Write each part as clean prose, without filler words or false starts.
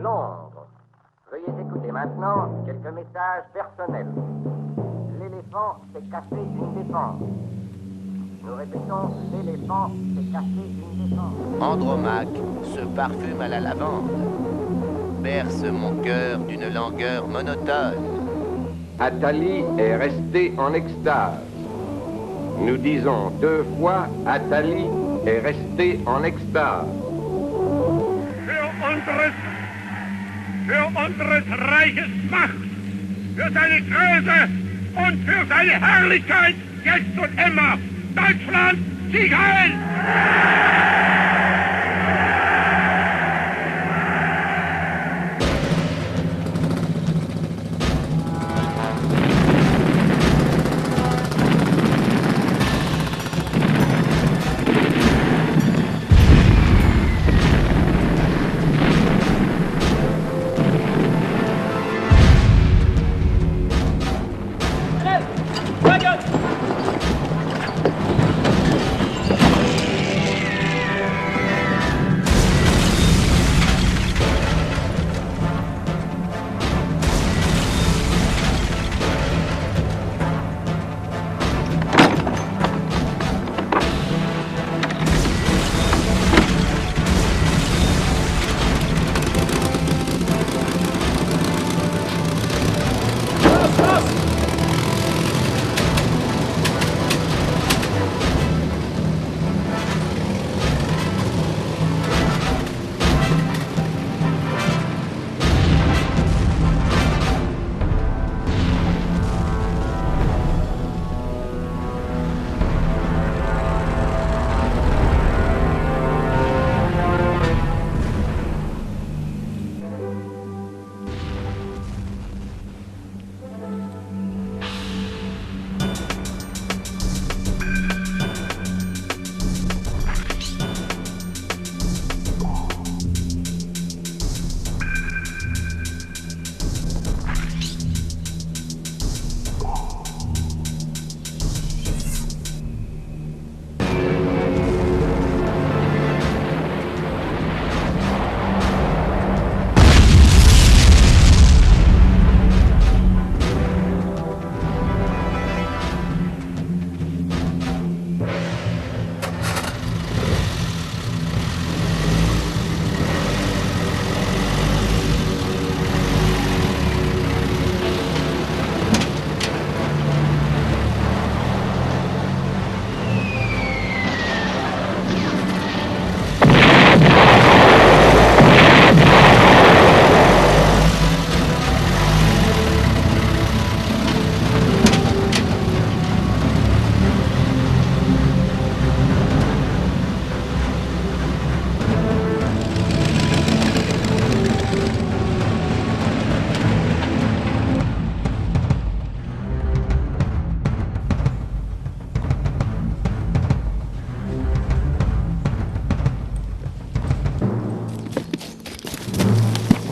Londres. Veuillez écouter maintenant quelques messages personnels. L'éléphant s'est cassé une défense. Nous répétons, l'éléphant s'est cassé une défense. Andromaque se parfume à la lavande, berce mon cœur d'une langueur monotone. Athalie est restée en extase. Nous disons 2 fois, Athalie est restée en extase. Für unseres Reiches Macht, für seine Größe und für seine Herrlichkeit, jetzt und immer. Deutschland, Sieg heil!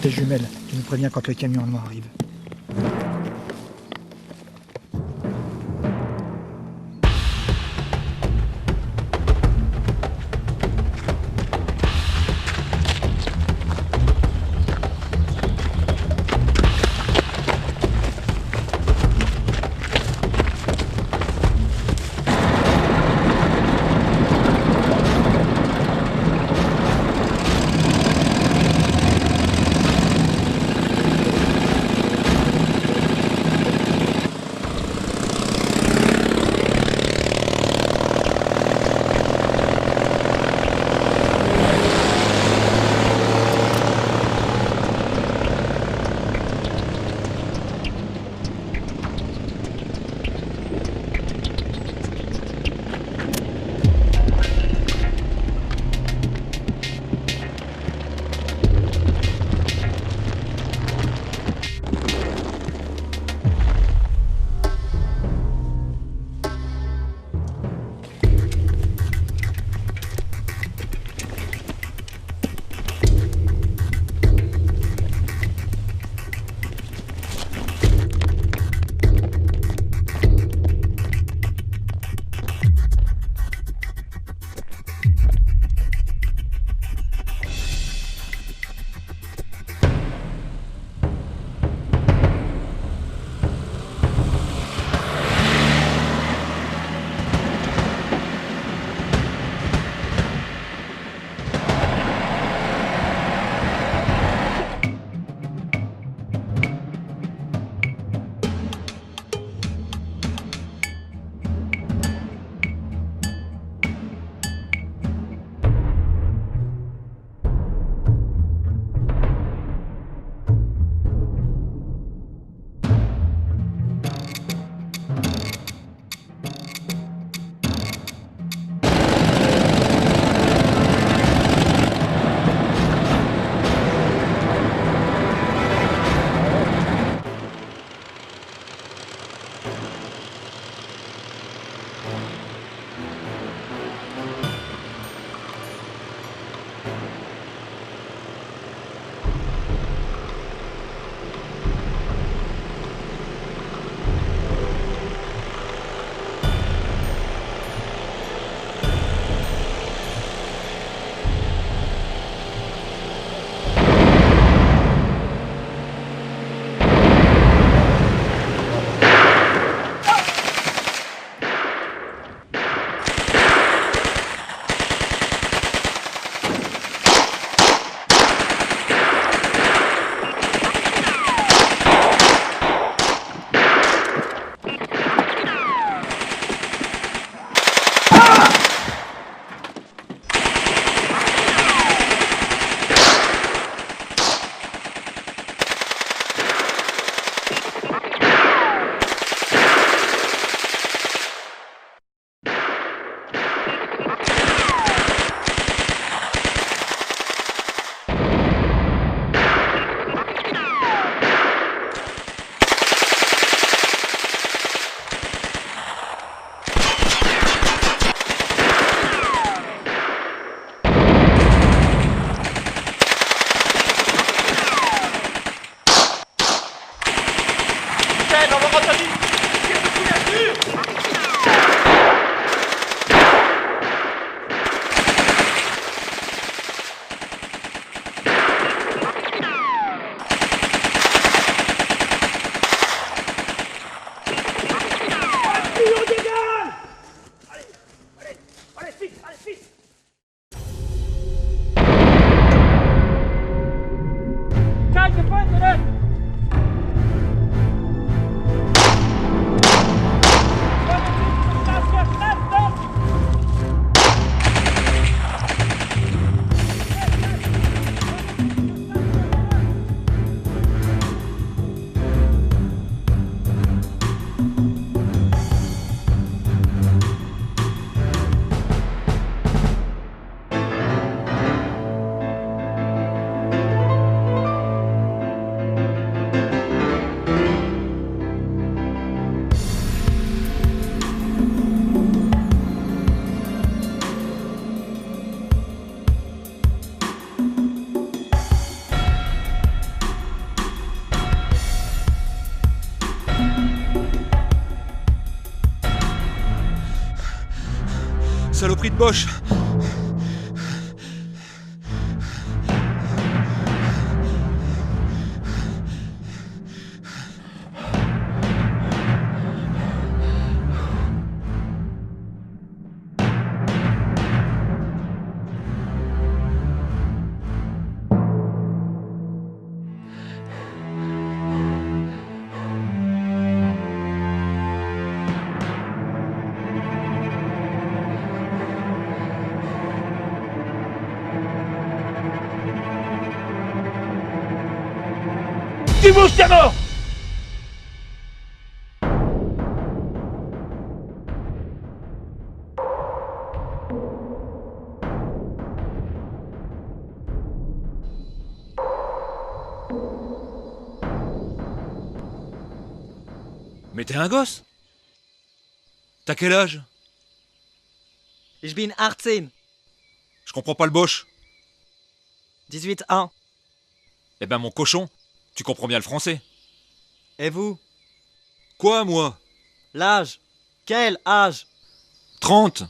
Tes jumelles, tu nous préviens quand le camion noir arrive. Saloperie de Bosch. Tu bouges, t'es mort! Mais t'es un gosse. T'as quel âge? Ich bin 18. Je comprends pas le Bosch. 18 ans. Eh ben mon cochon, tu comprends bien le français. Et vous? Quoi, moi? L'âge? Quel âge? 30.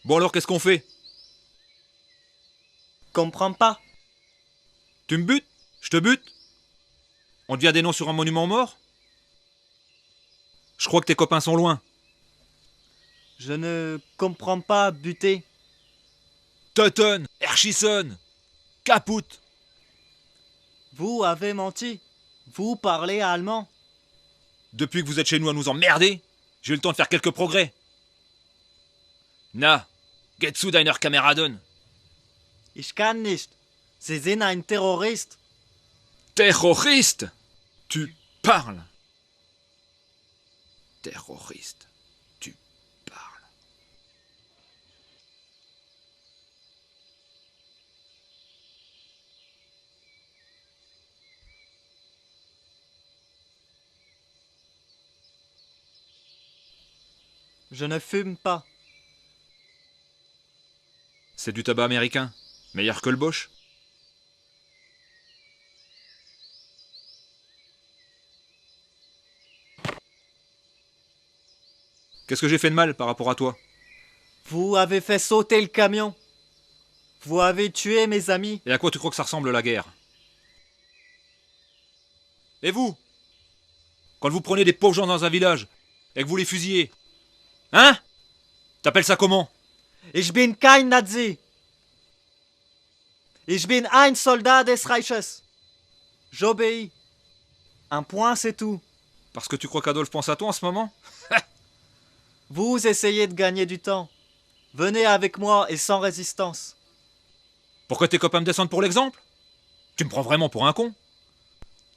Bon alors, qu'est-ce qu'on fait? Comprends pas. Tu me butes? Je te bute? On devient des noms sur un monument mort? Je crois que tes copains sont loin. Je ne comprends pas buter. Totten, Erchison, Caput. Vous avez menti. Vous parlez allemand. Depuis que vous êtes chez nous à nous emmerder, j'ai eu le temps de faire quelques progrès. Na, get zu deiner Kameraden. Ich kann nicht. Sie sind ein Terrorist. Terroriste! Tu parles. Terroriste. Tu parles. Je ne fume pas. C'est du tabac américain. Meilleur que le Bosch. Qu'est-ce que j'ai fait de mal par rapport à toi? Vous avez fait sauter le camion. Vous avez tué mes amis. Et à quoi tu crois que ça ressemble la guerre? Et vous? Quand vous prenez des pauvres gens dans un village et que vous les fusillez, hein? T'appelles ça comment? Ich bin kein Nazi. Ich bin ein Soldat des Reiches. J'obéis. Un point, c'est tout. Parce que tu crois qu'Adolphe pense à toi en ce moment? Vous essayez de gagner du temps. Venez avec moi et sans résistance. Pourquoi tes copains me descendent pour l'exemple? Tu me prends vraiment pour un con?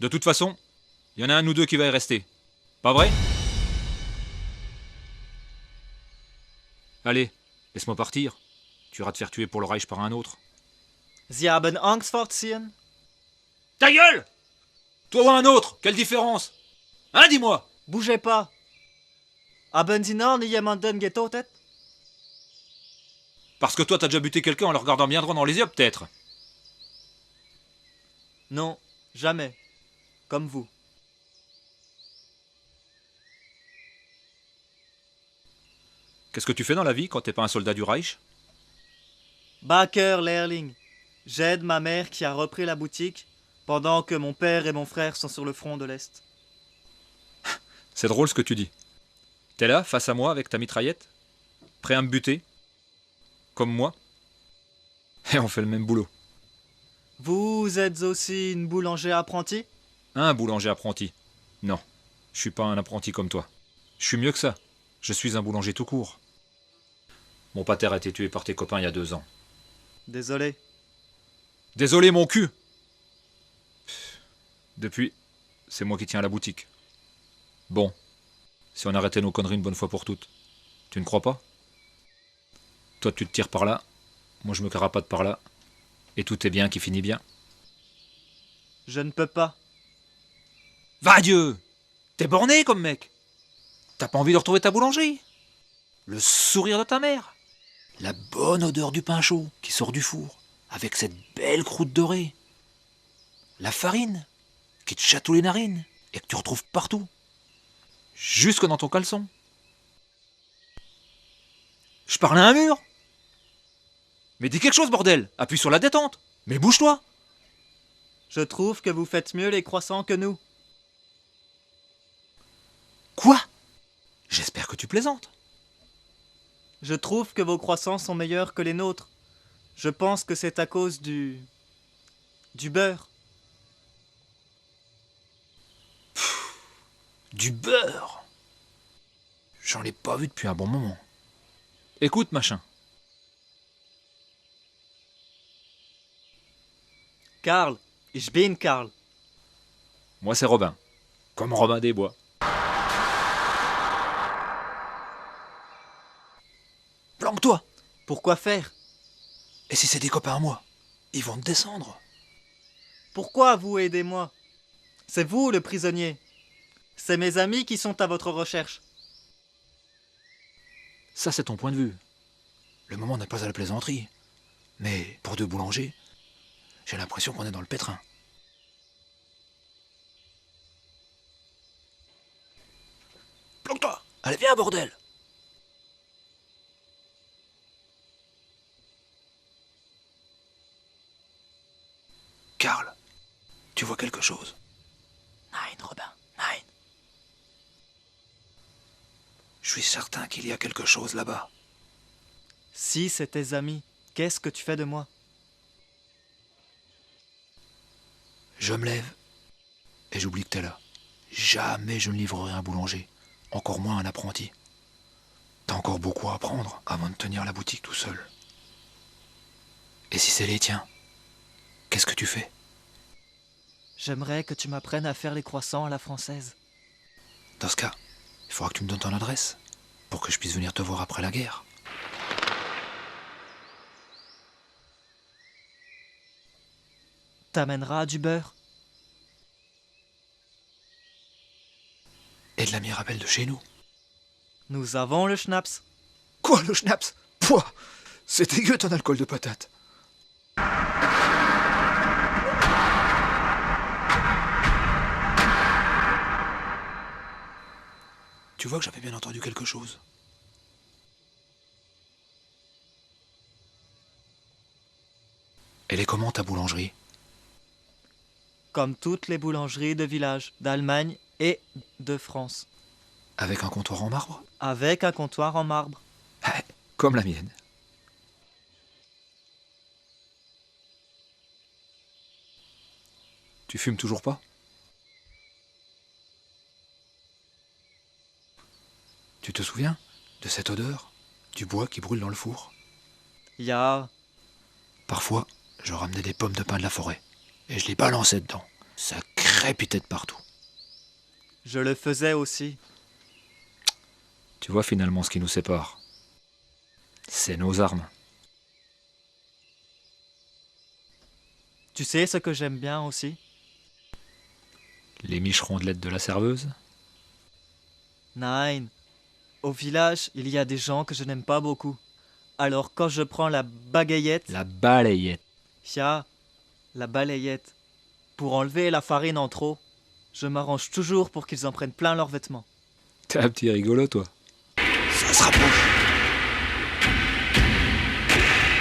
De toute façon, il y en a un ou deux qui va y rester. Pas vrai? Allez, laisse-moi partir. Tu iras te faire tuer pour le Reich par un autre. Sie haben Angst vor Ziehen? Ta gueule! Toi ou un autre, quelle différence? Hein, dis-moi? Bougez pas. Haben Sie noch nie jemanden getötet? Parce que toi t'as déjà buté quelqu'un en le regardant bien droit dans les yeux, peut-être. Non, jamais. Comme vous. Qu'est-ce que tu fais dans la vie quand t'es pas un soldat du Reich? Backer Lehrling. J'aide ma mère qui a repris la boutique pendant que mon père et mon frère sont sur le front de l'Est. C'est drôle ce que tu dis. T'es là, face à moi, avec ta mitraillette, prêt à me buter, comme moi, et on fait le même boulot. Vous êtes aussi une boulanger apprentie? Un boulanger apprenti. Non, je suis pas un apprenti comme toi. Je suis mieux que ça. Je suis un boulanger tout court. Mon pater a été tué par tes copains il y a 2 ans. Désolé. Désolé, mon cul. Depuis, c'est moi qui tiens la boutique. Bon, si on arrêtait nos conneries une bonne fois pour toutes. Tu ne crois pas? Toi, tu te tires par là, moi je me carapate par là, et tout est bien qui finit bien. Je ne peux pas. Va Dieu! T'es borné comme mec! T'as pas envie de retrouver ta boulangerie? Le sourire de ta mère? La bonne odeur du pain chaud qui sort du four, avec cette belle croûte dorée? La farine qui te chatouille les narines et que tu retrouves partout, jusque dans ton caleçon. Je parlais à un mur. Mais dis quelque chose, bordel. Appuie sur la détente. Mais bouge-toi. Je trouve que vous faites mieux les croissants que nous. Quoi? J'espère que tu plaisantes. Je trouve que vos croissants sont meilleurs que les nôtres. Je pense que c'est à cause du beurre. Du beurre. J'en ai pas vu depuis un bon moment. Écoute, machin. Karl, ich bin Karl. Moi, c'est Robin. Comme Robin des Bois. Planque-toi. Pourquoi faire? Et si c'est des copains à moi? Ils vont te descendre. Pourquoi vous aidez-moi? C'est vous le prisonnier. C'est mes amis qui sont à votre recherche. Ça, c'est ton point de vue. Le moment n'est pas à la plaisanterie. Mais pour deux boulangers, j'ai l'impression qu'on est dans le pétrin. Planque-toi. Allez, viens, bordel. Karl, tu vois quelque chose? Nein, Robin, nein. Je suis certain qu'il y a quelque chose là-bas. Si c'est tes amis, qu'est-ce que tu fais de moi? Je me lève et j'oublie que t'es là. Jamais je ne livrerai un boulanger, encore moins un apprenti. T'as encore beaucoup à apprendre avant de tenir la boutique tout seul. Et si c'est les tiens, qu'est-ce que tu fais? J'aimerais que tu m'apprennes à faire les croissants à la française. Dans ce cas, il faudra que tu me donnes ton adresse pour que je puisse venir te voir après la guerre. T'amèneras du beurre? Et de la mirabelle de chez nous. Nous avons le schnapps. Quoi, le schnapps? Pouah! C'est dégueu ton alcool de patate. Tu vois que j'avais bien entendu quelque chose. Elle est comment ta boulangerie? Comme toutes les boulangeries de village, d'Allemagne et de France. Avec un comptoir en marbre? Avec un comptoir en marbre. Comme la mienne. Tu fumes toujours pas? Tu te souviens de cette odeur du bois qui brûle dans le four? Ya, Parfois, je ramenais des pommes de pin de la forêt et je les balançais dedans. Ça crépitait de partout. je le faisais aussi. Tu vois finalement ce qui nous sépare. C'est nos armes. Tu sais ce que j'aime bien aussi? Les miches-rondelettes de la serveuse? Nein. Au village, il y a des gens que je n'aime pas beaucoup. Alors quand je prends la bagayette, La balayette. ya, la balayette, pour enlever la farine en trop, je m'arrange toujours pour qu'ils en prennent plein leurs vêtements. T'es un petit rigolo, toi. Ça se rapproche.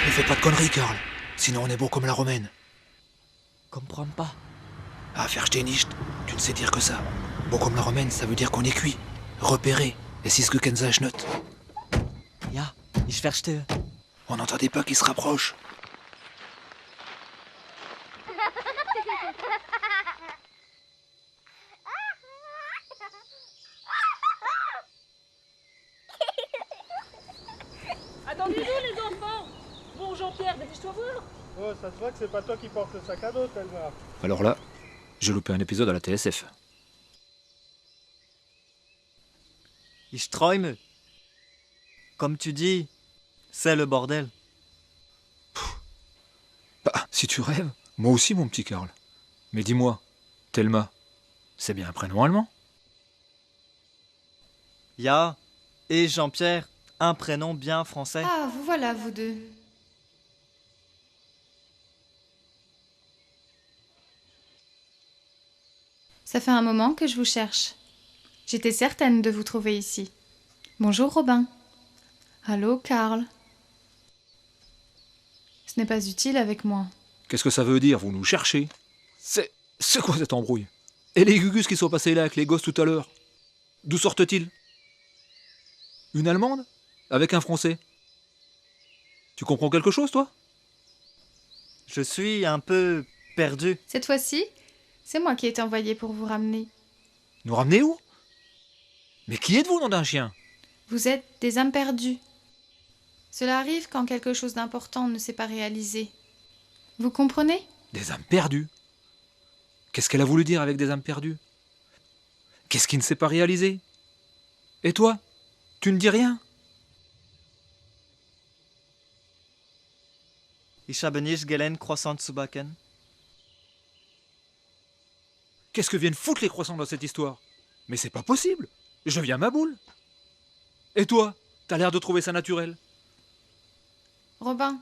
Ne fais pas de conneries, Karl. Sinon on est beau comme la romaine. Comprends pas. Ah, verstehst, tu ne sais dire que ça. Beau comme la romaine, ça veut dire qu'on est cuit, repéré. Et si ce que Kenza note. Ja, ich verstehe. On n'entendait pas qu'il se rapproche. Attendez-nous les enfants. Bon Jean-Pierre, dépêche-toi voir. Oh, ça se voit que c'est pas toi qui portes le sac à dos, Thelma. Alors là, j'ai loupé un épisode à la TSF. Ich träume. Comme tu dis, c'est le bordel. Bah, si tu rêves, moi aussi mon petit Karl. Mais dis-moi, Thelma, c'est bien un prénom allemand? Ya et Jean-Pierre, un prénom bien français. Ah, vous voilà, vous deux. Ça fait un moment que je vous cherche. J'étais certaine de vous trouver ici. Bonjour, Robin. Allô, Karl? Ce n'est pas utile avec moi. Qu'est-ce que ça veut dire, vous nous cherchez? C'est quoi cette embrouille? Et les gugus qui sont passés là avec les gosses tout à l'heure? D'où sortent-ils? Une Allemande? Avec un Français? Tu comprends quelque chose, toi? Je suis un peu perdu. Cette fois-ci, c'est moi qui ai été envoyé pour vous ramener. Nous ramener où? Mais qui êtes-vous, nom d'un chien? Vous êtes des âmes perdues. Cela arrive quand quelque chose d'important ne s'est pas réalisé. Vous comprenez? Des âmes perdues? Qu'est-ce qu'elle a voulu dire avec des âmes perdues? Qu'est-ce qui ne s'est pas réalisé? Et toi? Tu ne dis rien? Ich habe nicht gelernt, Croissant zu backen. Qu'est-ce que viennent foutre les croissants dans cette histoire? Mais c'est pas possible! Je viens à ma boule! Et toi? T'as l'air de trouver ça naturel. Robin,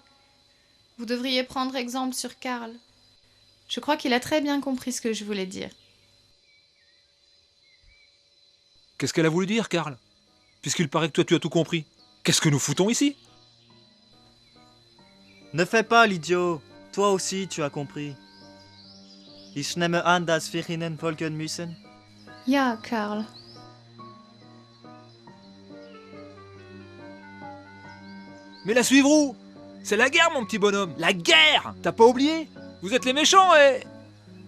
vous devriez prendre exemple sur Karl. Je crois qu'il a très bien compris ce que je voulais dire. Qu'est-ce qu'elle a voulu dire, Karl? Puisqu'il paraît que toi tu as tout compris. Qu'est-ce que nous foutons ici? Ne fais pas l'idiot. Toi aussi, tu as compris. Ich nehme an, dass wir ihnen folgen müssen. Ja, Karl. Mais la suivre où? C'est la guerre, mon petit bonhomme! La guerre! T'as pas oublié? Vous êtes les méchants, et...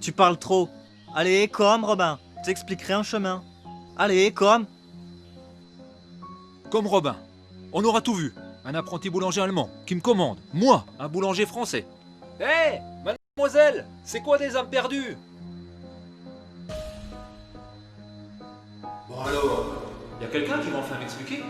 Tu parles trop. Allez, comme Robin. T'expliquerai un chemin. Allez, comme. Comme Robin. On aura tout vu. Un apprenti boulanger allemand qui me commande. Moi, un boulanger français. Hé, mademoiselle, c'est quoi des âmes perdues? Bon alors, y a quelqu'un qui va enfin m'expliquer?